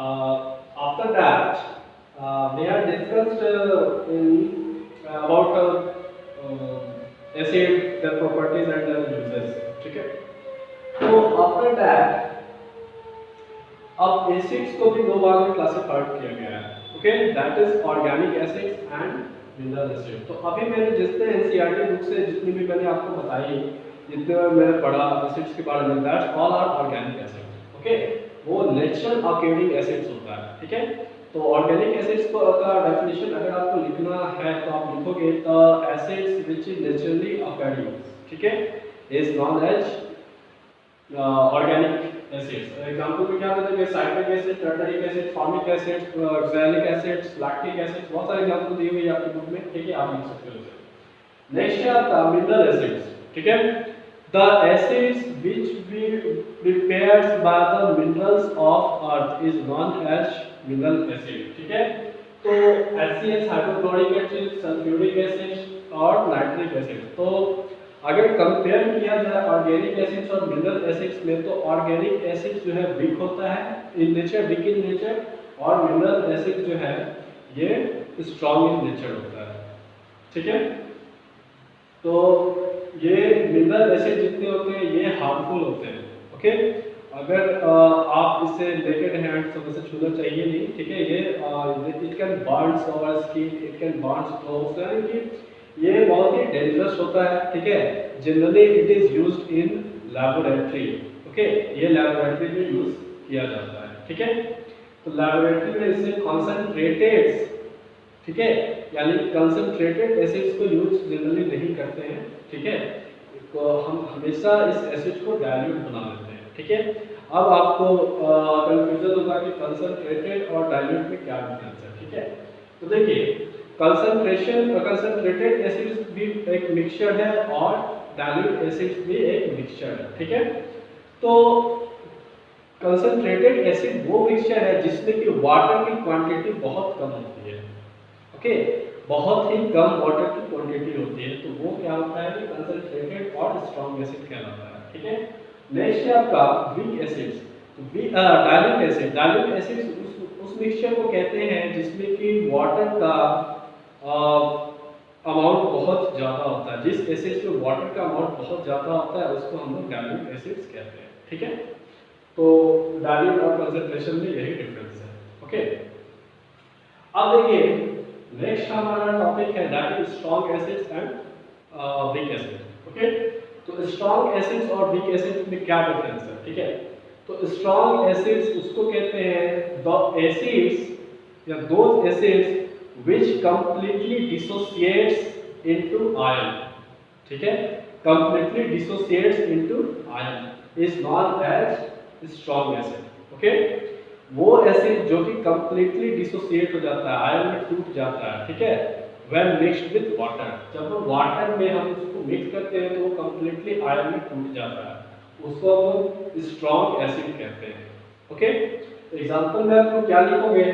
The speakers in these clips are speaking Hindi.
After that, we have discussed about acid, their properties and their uses. ठीक है? तो after that, अब एसिड्स को भी दो भाग में क्लासिफाइड किया गया है. Okay, that is organic acids and mineral acid. तो अभी मैंने जितने एनसीईआरटी बुक से जितनी भी मैंने आपको बताई, जितने मैंने पढ़ा एसिड्स के बारे में, that's all are organic acids. Okay, वो नेचुरल ऑकरिंग एसिड्स होता है. ठीक है, तो ऑर्गेनिक एसिड्स का डेफिनेशन अगर आपको लिखना है तो आप लिखोगे the acids which is naturally occurring. ठीक है, is known as organic acids. Example में क्या देते हैं? Citric acid, tartaric acid, formic acid, oxalic acid, lactic acid, बहुत सारे एग्जांपल दिए हुए हैं आपकी बुक में. ठीक है, आप लिख सकते हो. नेक्स्ट है आपका मिनरल एसिड्स. ठीक है, the acids which be prepared by the minerals of earth is known as mineral acid. ठीक है, तो HCl, hydrochloric acid, sulphuric acid और नाइट्रिक एसिड. तो अगर कंपेयर किया जाए ऑर्गेनिक एसिड्स और मिनरल एसिड्स में, तो ऑर्गेनिक एसिड जो है वीक होता है in nature, weak in nature, और मिनरल एसिड जो है ये स्ट्रॉन्ग इन नेचर होता है. ठीक है, तो ये मिनरल एसिड जितने होते हैं ये हार्मफुल होते हैं. ओके, अगर आप इसे नेकेड हैंड से वैसे छूना चाहिए नहीं. ठीक है, ये it can burns our skin, it can burns clothes, यानी कि ये बहुत ही डेंजरस होता है. ठीक है, generally it is used in laboratory. Okay, ये लैबोरेटरी में यूज किया जाता है. ठीक है, तो लैबोरेटरी में इसे कॉन्सेंट्रेटेड, ठीक है, यानी कंसंट्रेटेड एसिड्स को यूज जनरली नहीं करते हैं. ठीक है, तो हम हमेशा इस एसिड को डाइल्यूट बना देते हैं. ठीक है, अब आपको कंफ्यूजन होगा कि कंसंट्रेटेड और डाइल्यूट में क्या डिफरेंस है. ठीक है, तो देखिए कंसंट्रेटेड एसिड्स भी एक मिक्सचर है और डाइल्यूट एसिड्स भी एक मिक्सचर है. ठीक है, तो कंसंट्रेटेड एसिड वो मिक्सचर है जिसमें कि वाटर की क्वांटिटी बहुत कम होती है. ओके, बहुत ही कम वाटर की क्वांटिटी होती है, तो वो क्या होता है कि कंसंट्रेटेड और स्ट्रॉन्ग एसिड कहलाता है. ठीक है, नेक्स्ट है आपका weak acids. Dilute acid. Dilute acids उस मिक्सचर को कहते हैं जिसमें कि वाटर का अमाउंट बहुत ज़्यादा होता है. जिस एसिड में वाटर का अमाउंट बहुत ज़्यादा होता है उसको हम लोग डाइल्यूट एसिड्स कहते हैं. ठीक है, तो डाइल्यूट और कंसंट्रेशन में यही डिफरेंस है. ओके, अब देखिए नेक्स्ट हमारा टॉपिक है that is strong acids and weak acid. Okay, तो स्ट्रॉन्ग एसिड्स और वीक एसिड्स में क्या डिफरेंस है? ठीक है, तो स्ट्रॉन्ग एसिड्स उसको कहते हैं द एसिड्स या those acids which completely dissociates into ion. ठीक है, completely dissociates into ion is known as strong acid. Okay, वो एसिड जो कि completely dissociate हो जाता है, आयन में टूट जाता है. ठीक है, when mixed with water, जब वाटर में हम उसको मिक्स करते हैं तो वो completely आयन में टूट जाता है, उसको हम स्ट्रॉन्ग एसिड कहते हैं. ओके, एग्जांपल में आपको क्या लिखोगे?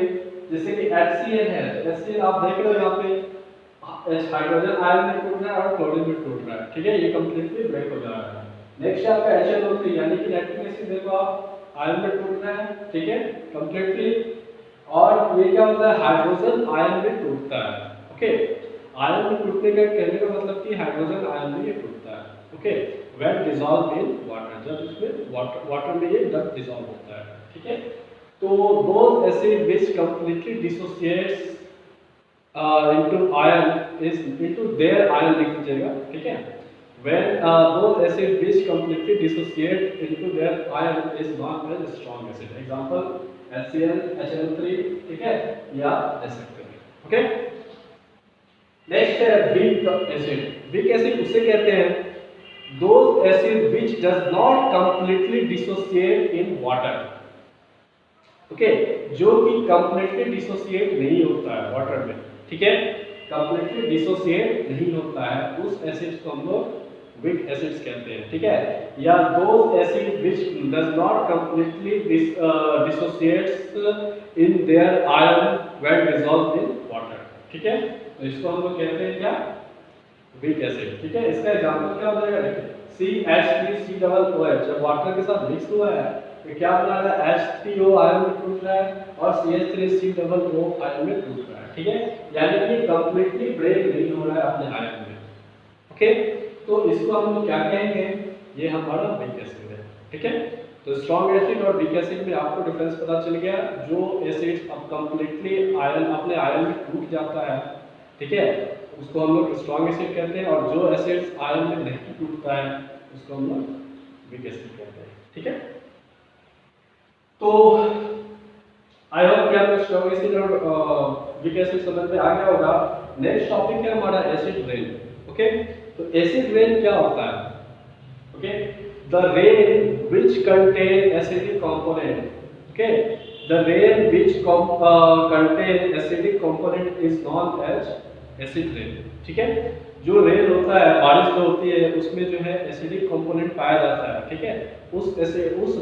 जैसे कि HCl है, HCl आप देख रहे हो यहाँ पे हाइड्रोजन आयन में टूट रहा है और क्लोरीन में टूट रहा है. ठीक है, ये कंप्लीटली ब्रेक हो जा रहा है. नेक्स्ट आपका HNO3 यानी कि लैक्टिक एसिड देखो आप आयन में टूट रहा है. ठीक है, कंप्लीटली, और ये क्या होता है? हाइड्रोजन आयन में टूटता है. ओके, आयन में टूटने का कहने का मतलब कि हाइड्रोजन आयन में ये टूटता है. Okay, when dissolve in water, जब इसमें वाटर में ये जब डिसॉल्व होता है. ठीक है, तो those acid which completely dissociates into ion is into their ion लिख दीजिएगा. ठीक है, when those acid which completely dissociate into their ion is known as strong acid. Example HCl, HNO3. ठीक है, या दे सकते हैं. ओके, नेक्स्ट है weak acid. weak acid उसे कहते हैं those acid which does not completely dissociate in water. Okay, जो कि कंप्लीटली डिसोसिएट नहीं होता है वाटर में. ठीक है, कंप्लीटली डिसोसिएट नहीं होता है, उस एसिड्स को हम लोग वीक एसिड्स कहते हैं. ठीक है, या those acid which does not completely dissociates in their ion when dissolved in water. ठीक है, तो इसको हम लोग कहते हैं क्या? Weak acid. ठीक है, इसका एग्जांपल क्या हो जाएगा? देखिए CH3COOH जब वाटर के साथ मिक्स हुआ है तो क्या बना रहा है, H3O आयन में टूट रहा है और CH3COO आयन में टूट रहा है, ठीक है। यानी कि कंप्लीटली ब्रेक नहीं हो रहा है अपने आयन में। ओके, तो इसको हम लोग क्या कहेंगे, ये हमारा वीक एसिड है, ठीक है। तो स्ट्रॉन्ग एसिड और वीक एसिड में आपको डिफरेंस पता चल गया। जो एसिड अब कंप्लीटली आयन अपने आयन में टूट जाता है, ठीक है, उसको हम लोग स्ट्रॉन्ग एसिड कहते हैं, और जो एसिड आयन में नहीं टूटता है उसको हम लोग वीक एसिड कहते हैं, ठीक है। तो आई होप कि आपको स्ट्रॉन्ग एसिड और वीक एसिड समझ में आ गया होगा। नेक्स्ट टॉपिक है हमारा एसिड रेन। ओके, तो एसिड रेन क्या होता है? Okay, the rain which contain acidic component, okay, the rain which contain acidic component is known as acid rain, ठीक है। जो रेन होता है, बारिश जो होती है उसमें जो है एसिडिक कंपोनेंट पाया जाता है, ठीक है। उस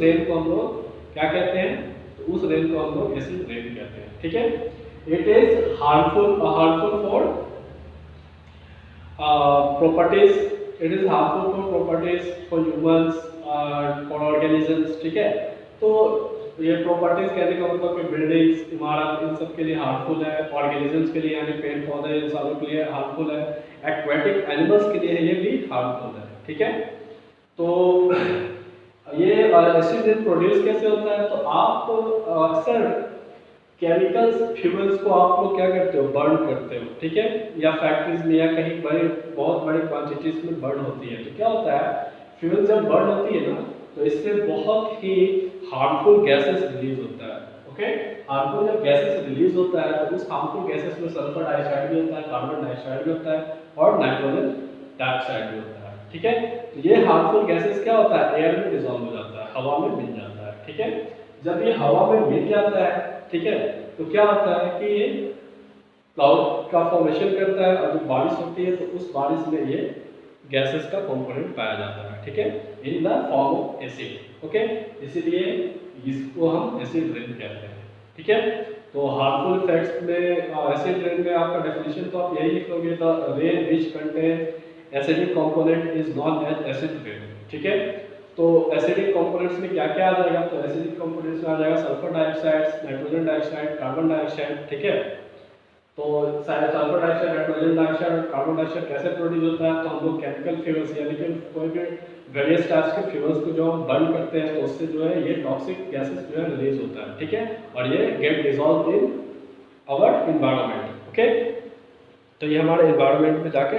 रेन को हम लोग क्या कहते हैं? तो उस रेन को हम लोग एसिड रेन कहते हैं, ठीक है। It is harmful for properties, it is harmful for properties for humans और for organisms, ठीक है। तो ये प्रॉपर्टीज कहने का मतलब कि बिल्डिंग्स, इमारत, इन सब के लिए हार्मफुल है, ऑर्गेनिजम्स के लिए यानी पेड़ पौधे इंसानों के लिए हार्मफुल है, एक्वेटिक एनिमल्स के लिए ये भी हार्मफुल है, ठीक है। तो ये एसिड रेन प्रोड्यूस कैसे होता है? तो आप अक्सर केमिकल्स फ्यूल्स को आप लोग क्या करते हो, बर्न करते हो, ठीक है, या फैक्ट्रीज में या कहीं बहुत बड़ी क्वांटिटीज में बर्न होती है। तो क्या होता है, फ्यूल जब बर्न होती है ना, तो इससे बहुत ही हार्मफुल गैसेस रिलीज होता है। ओके, हार्मफुल जब गैसेस रिलीज होता है तो उस हार्मफुल गैसेस में सल्फर डाइऑक्साइड भी होता है, कार्बन डाइऑक्साइड भी होता है और नाइट्रोजन डाइऑक्साइड भी होता है, ठीक है। तो ये हार्मफुल गैसेस क्या होता है, एयर में डिसॉल्व हो जाता है, हवा में मिल जाता है, ठीक है। जब ये हवा में मिल जाता है, ठीक है, तो क्या होता है कि ये क्लाउड का फॉर्मेशन करता है, और जब बारिश होती है तो उस बारिश में ये गैसेस का कंपोनेंट पाया जाता है, ठीक है, in the form of acid. Okay, इसीलिए इसको हम एसिड रेन कहते हैं, ठीक है। तो हार्मफुल इफेक्ट्स में एसिड रेन में आपका डेफिनेशन तो आप यही लिख लोगे, the rain which contain acidic component is known as acid rain, ठीक है। तो एसिडिक कंपोनेंट्स में क्या क्या आ जाएगा? तो एसिडिक कंपोनेंट्स में आ जाएगा sulphur dioxide, nitrogen dioxide, carbon dioxide, ठीक है। तो सल्फर डाइऑक्साइड, नाइट्रोजन डाइऑक्साइड और कार्बन डाइऑक्साइड कैसे प्रोड्यूस होता है? तो हम लोग केमिकल फ्यूल्स यानी कि कोई भी वेरियस टाइप्स के फ्यूल्स को जो हम बर्न करते हैं तो उससे जो है ये टॉक्सिक गैसेस जो है रिलीज होता है, ठीक है, और ये get dissolve in our environment. Okay, तो ये हमारे एनवायरनमेंट में जाके